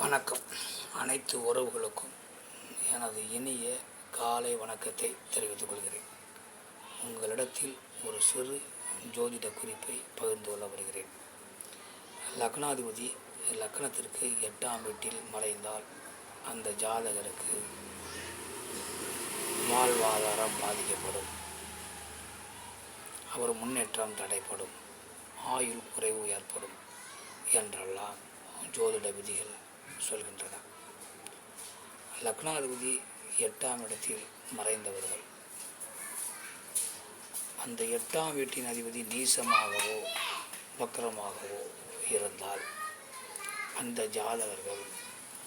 வணக்கம். அனைத்து உறவுகளுக்கும் எனது இனிய காலை வணக்கத்தை தெரிவித்துக் கொள்கிறேன். உங்களிடத்தில் ஒரு சிறு ஜோதிட குறிப்பை பகிர்ந்து கொள்ள வருகிறேன். லக்னாதிபதி லக்னத்திற்கு 8ஆம் வீட்டில் மறைந்தால் அந்த ஜாதகருக்கு வாழ்வாதாரம் பாதிக்கப்படும், அவர் முன்னேற்றம் தடைப்படும், ஆயுள் குறைவு ஏற்படும் என்றெல்லாம் ஜோதிட விதிகள் சொல்கின்றன. லக்னாதிபதி 8ஆம் இடத்தில் மறைந்தவர்கள் அந்த 8ஆம் வீட்டின் அதிபதி நீசமாகவோ வக்கரமாகவோ இருந்தால் அந்த ஜாதகர்கள்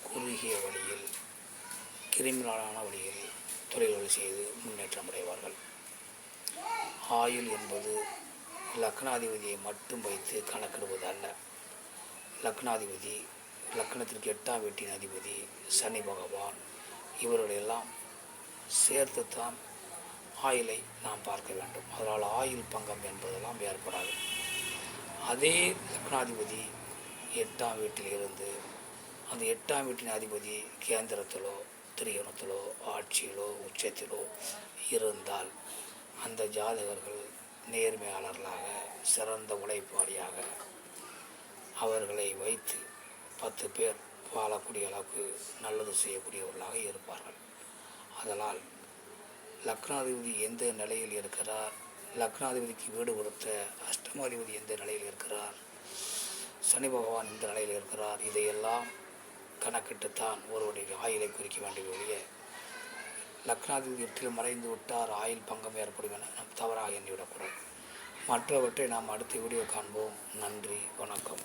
குறுகிய வழியில் கிரிமினலான வழியில் தொழில்கள் செய்து முன்னேற்றம் அடைவார்கள். ஆயுள் என்பது லக்னாதிபதியை மட்டும் வைத்து கணக்கிடுவது அல்ல. லக்னாதிபதி லக்னத்திற்கு 8ஆம் வீட்டின் அதிபதி சனி பகவான் இவர்களெல்லாம் சேர்த்துத்தான் ஆயுளை நாம் பார்க்க வேண்டும். அதனால் ஆயுள் பங்கம் என்பதெல்லாம் ஏற்படாது. அதே லக்னாதிபதி 8ஆம் வீட்டில் இருந்து அந்த 8ஆம் வீட்டின் அதிபதி கேந்திரத்திலோ திரிகோணத்திலோ ஆட்சியிலோ உச்சத்திலோ இருந்தால் அந்த ஜாதகர்கள் நேர்மையாளர்களாக சிறந்த உழைப்பாளியாக அவர்களை வைத்து 10 பேர் வாழக்கூடிய அளவுக்கு நல்லது செய்யக்கூடியவர்களாக இருப்பார்கள். அதனால் லக்னாதிபதி எந்த நிலையில் இருக்கிறார், லக்னாதிபதிக்கு வீடு கொடுத்த அஷ்டமாதிபதி எந்த நிலையில் இருக்கிறார், சனி பகவான் எந்த நிலையில் இருக்கிறார், இதையெல்லாம் கணக்கிட்டுத்தான் ஒருவருடைய ஆயுளை குறிக்க வேண்டிய ஒழிய லக்னாதிபதி 8இல் மறைந்து விட்டார் ஆயுள் பங்கம் ஏற்படும் என நாம் தவறாக எண்ணிவிடக்கூடாது. மற்றவற்றை நாம் அடுத்த வீடியோ காண்போம். நன்றி, வணக்கம்.